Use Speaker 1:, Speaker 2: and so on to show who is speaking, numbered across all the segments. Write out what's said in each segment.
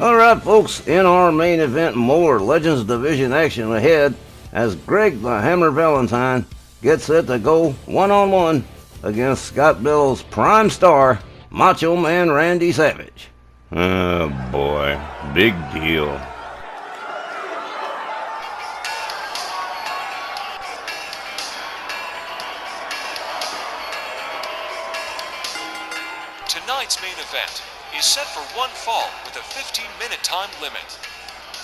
Speaker 1: Alright folks, in our main event, more Legends Division action ahead as Greg the Hammer Valentine gets set to go one-on-one against Scott Bell's prime star, Macho Man Randy Savage.
Speaker 2: Oh boy, big deal.
Speaker 3: Tonight's main event is set for one fall with a 15-minute time limit.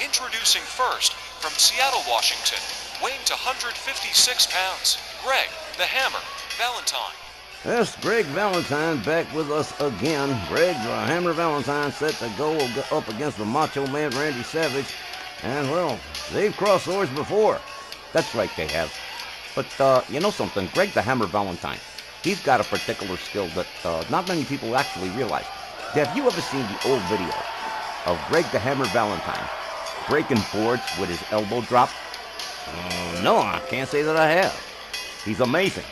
Speaker 3: Introducing first, from Seattle, Washington, weighing to 156 pounds, Greg the Hammer Valentine.
Speaker 1: Yes, Greg Valentine back with us again. Greg the Hammer Valentine set to go up against the Macho Man Randy Savage. And well, they've crossed swords before.
Speaker 4: That's right, they have. But you know something, Greg the Hammer Valentine, he's got a particular skill that not many people actually realize. Have you ever seen the old video of Greg the Hammer Valentine breaking boards with his elbow drop?
Speaker 1: No, I can't say that I have.
Speaker 4: He's amazing.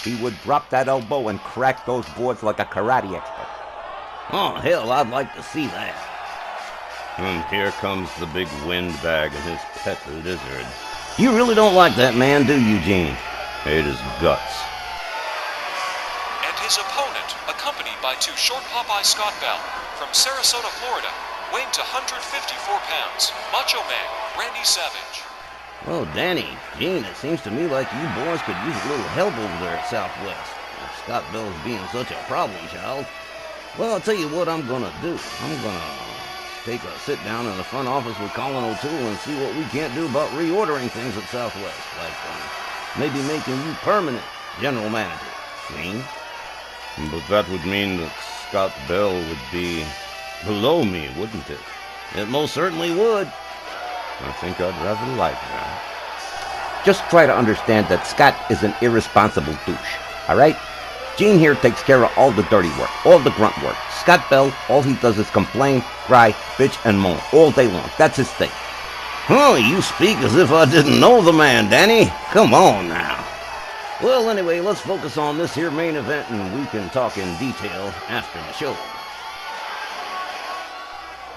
Speaker 4: He would drop that elbow and crack those boards like a karate expert.
Speaker 1: Oh, hell, I'd like to see that.
Speaker 2: And here comes the big windbag and his pet lizard.
Speaker 1: You really don't like that man, do you, Gene?
Speaker 2: Hate his guts.
Speaker 3: And his opponent, accompanied by two short Popeye Scott Bell from Sarasota, Florida, weighing to 154 pounds, Macho Man Randy Savage.
Speaker 1: Well, Danny, Gene, it seems to me like you boys could use a little help over there at Southwest. With Scott Bell's being such a problem child. Well, I'll tell you what I'm gonna do. I'm gonna take a sit down in the front office with Colin O'Toole and see what we can't do about reordering things at Southwest. Like, maybe making you permanent general manager, Gene.
Speaker 2: But that would mean that Scott Bell would be below me, wouldn't it?
Speaker 1: It most certainly would.
Speaker 2: I think I'd rather like that.
Speaker 4: Just try to understand that Scott is an irresponsible douche, all right? Gene here takes care of all the dirty work, all the grunt work. Scott Bell, all he does is complain, cry, bitch, and moan all day long. That's his thing.
Speaker 1: Oh, you speak as if I didn't know the man, Danny. Come on now. Well, anyway, let's focus on this here main event and we can talk in detail after the show.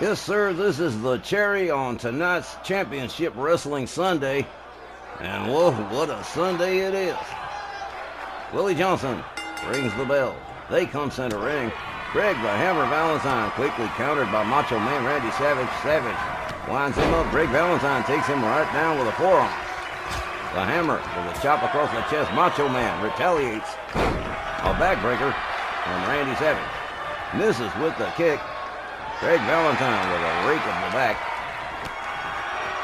Speaker 1: Yes, sir, this is the cherry on tonight's Championship Wrestling Sunday. And whoa, what a Sunday it is. Willie Johnson rings the bell. They come center ring. Greg the Hammer Valentine quickly countered by Macho Man Randy Savage. Savage winds him up. Greg Valentine takes him right down with a forearm. The Hammer with a chop across the chest. Macho Man retaliates. A backbreaker from Randy Savage. Misses with the kick. Greg Valentine with a rake of the back.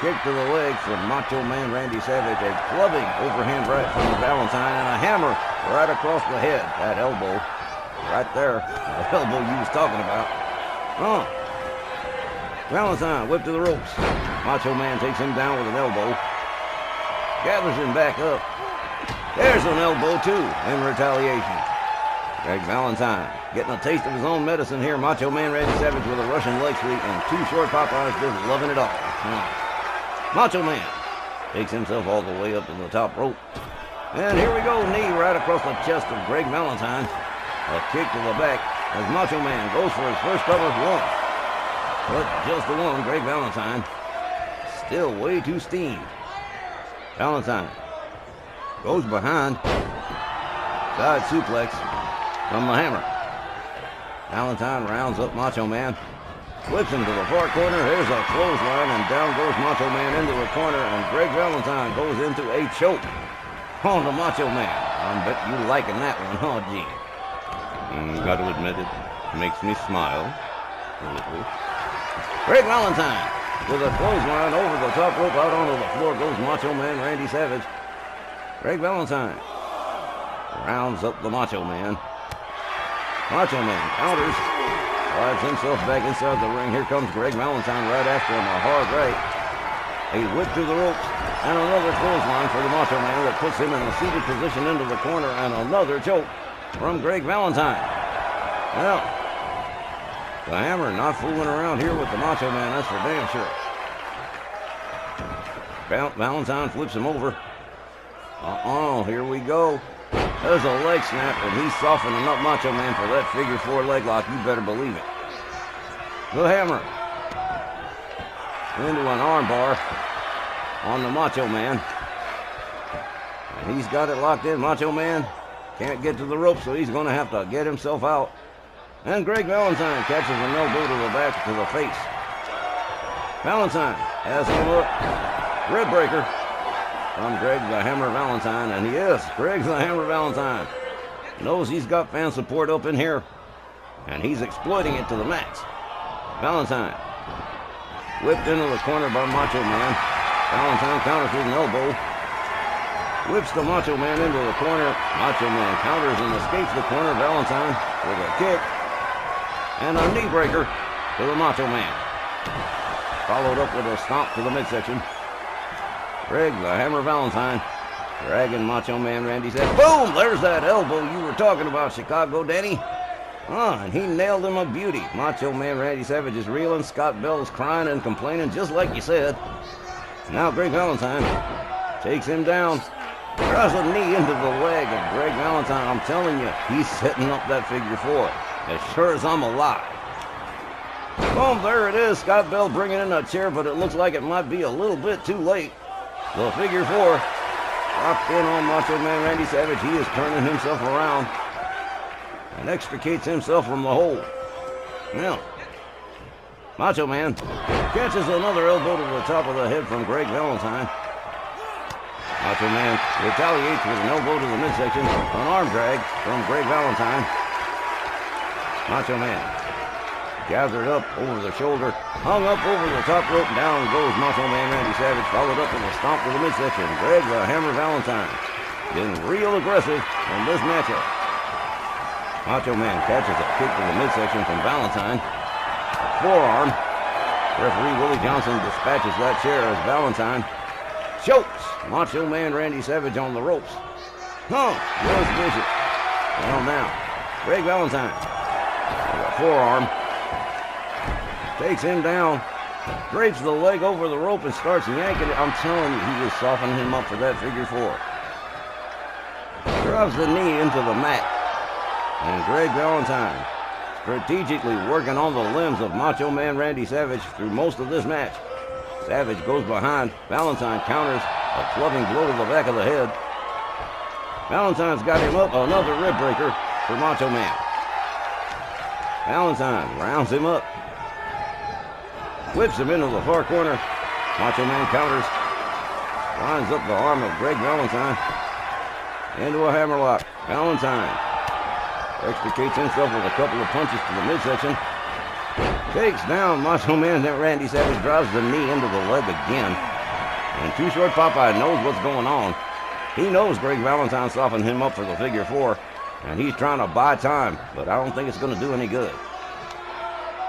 Speaker 1: Kick to the leg from Macho Man Randy Savage. A clubbing overhand right from Valentine and a hammer right across the head. That elbow right there. The elbow you was talking about. Valentine whipped to the ropes. Macho Man takes him down with an elbow. Gathers him back up. There's an elbow too in retaliation. Greg Valentine getting a taste of his own medicine here. Macho Man Randy Savage with a Russian leg sweep and two short Popeyes just loving it all. Macho Man takes himself all the way up to the top rope. And here we go, knee right across the chest of Greg Valentine. A kick to the back as Macho Man goes for his first cover one. But just the one, Greg Valentine. Still way too steamed. Valentine goes behind. Side suplex from the Hammer. Valentine rounds up Macho Man. Flips him to the far corner. Here's a clothesline, and down goes Macho Man into the corner, and Greg Valentine goes into a choke on the Macho Man. I bet you liking that one, huh, Gene?
Speaker 2: Gotta admit it makes me smile a little.
Speaker 1: Greg Valentine with a clothesline over the top rope. Out onto the floor goes Macho Man Randy Savage. Greg Valentine rounds up the Macho Man. Macho Man counters. Slides himself back inside the ring. Here comes Greg Valentine right after him. A hard right. A whip through the ropes. And another clothesline for the Macho Man that puts him in a seated position into the corner. And another choke from Greg Valentine. Well, the Hammer not fooling around here with the Macho Man. That's for damn sure. Valentine flips him over. Here we go. There's a leg snap, and he's softening up Macho Man for that figure four leg lock. You better believe it. The Hammer into an armbar on the Macho Man. And he's got it locked in. Macho Man can't get to the rope, so he's going to have to get himself out. And Greg Valentine catches an elbow to the back, to the face. Valentine has him up. Rib breaker from Greg the Hammer Valentine. And yes, Greg the Hammer Valentine knows he's got fan support up in here, and he's exploiting it to the max. Valentine whipped into the corner by Macho Man. Valentine counters with an elbow. Whips the Macho Man into the corner. Macho Man counters and escapes the corner. Valentine with a kick and a knee breaker to the Macho Man. Followed up with a stomp to the midsection. Greg the Hammer Valentine dragging Macho Man Randy Savage. Boom! There's that elbow you were talking about, Chicago Danny. And he nailed him a beauty. Macho Man Randy Savage is reeling. Scott Bell's crying and complaining, just like you said. Now Greg Valentine takes him down. Drives a knee into the leg of Greg Valentine. I'm telling you, he's setting up that figure four. As sure as I'm alive. Boom, there it is. Scott Bell bringing in a chair, but it looks like it might be a little bit too late. The figure four dropped in on Macho Man Randy Savage. He is turning himself around and extricates himself from the hold. Now, Macho Man catches another elbow to the top of the head from Greg Valentine. Macho Man retaliates with an elbow to the midsection. An arm drag from Greg Valentine. Macho Man gathered up over the shoulder, hung up over the top rope, down goes Macho Man Randy Savage, followed up with a stomp to the midsection. Greg the Hammer Valentine getting real aggressive in this matchup. Macho Man catches a kick to the midsection from Valentine. Forearm. Referee Willie Johnson dispatches that chair as Valentine chokes Macho Man Randy Savage on the ropes. Just vicious. Well, now, Greg Valentine with a forearm takes him down, drapes the leg over the rope and starts yanking it. I'm telling you, he is softening him up for that figure four. Drops the knee into the mat. And Greg Valentine strategically working on the limbs of Macho Man Randy Savage through most of this match. Savage goes behind. Valentine counters a clubbing blow to the back of the head. Valentine's got him up. Another rib breaker for Macho Man. Valentine rounds him up. Whips him into the far corner. Macho Man counters. Lines up the arm of Greg Valentine into a hammerlock. Valentine extricates himself with a couple of punches to the midsection. Takes down Macho Man Randy Savage, drives the knee into the leg again. And Too Short Popeye knows what's going on. He knows Greg Valentine softened him up for the figure four, and he's trying to buy time, but I don't think it's going to do any good.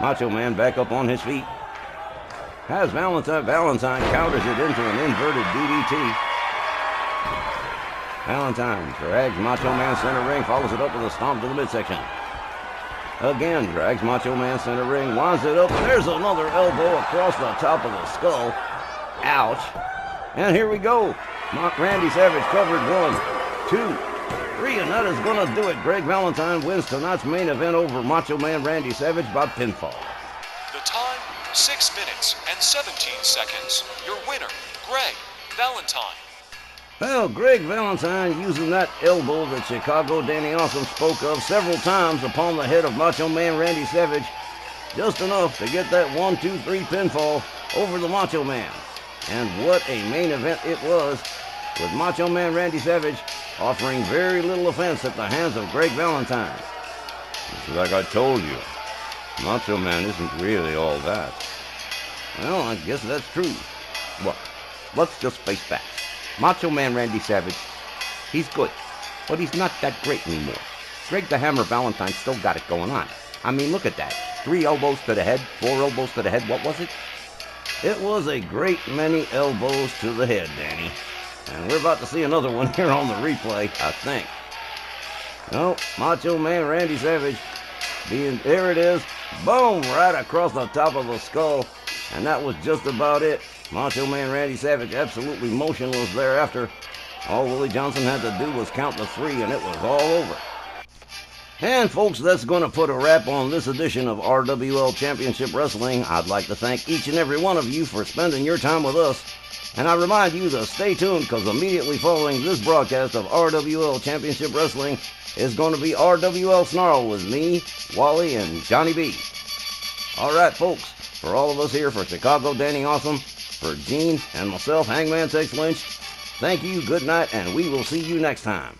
Speaker 1: Macho Man back up on his feet. Has Valentine counters it into an inverted DDT. Valentine drags Macho Man center ring, follows it up with a stomp to the midsection. Again, drags Macho Man center ring, winds it up. There's another elbow across the top of the skull. Ouch. And here we go. Randy Savage covered 1, 2, 3, and that is going to do it. Greg Valentine wins tonight's main event over Macho Man Randy Savage by pinfall.
Speaker 3: The time, 6 minutes and 17 seconds. Your winner, Greg Valentine.
Speaker 1: Well, Greg Valentine using that elbow that Chicago Danny Awesome spoke of several times upon the head of Macho Man Randy Savage. Just enough to get that 1, 2, 3 pinfall over the Macho Man. And what a main event it was, with Macho Man Randy Savage offering very little offense at the hands of Greg Valentine.
Speaker 2: It's like I told you, Macho Man isn't really all that.
Speaker 1: Well, I guess that's true.
Speaker 4: Look, let's just face facts. Macho Man Randy Savage, he's good, but he's not that great anymore. Greg the Hammer Valentine still got it going on. I mean, look at that. 3 elbows to the head, 4 elbows to the head. What was it?
Speaker 1: It was a great many elbows to the head, Danny. And we're about to see another one here on the replay, I think. No, Macho Man Randy Savage there it is. Boom, right across the top of the skull. And that was just about it. Macho Man Randy Savage absolutely motionless thereafter. All Willie Johnson had to do was count to 3 and it was all over. And folks, that's going to put a wrap on this edition of RWL Championship Wrestling. I'd like to thank each and every one of you for spending your time with us. And I remind you to stay tuned, because immediately following this broadcast of RWL Championship Wrestling is going to be RWL Snarl with me, Wally, and Johnny B. All right, folks, for all of us here, for Chicago Danny Awesome, for Gene and myself, Hangman Tex Lynch, thank you, good night, and we will see you next time.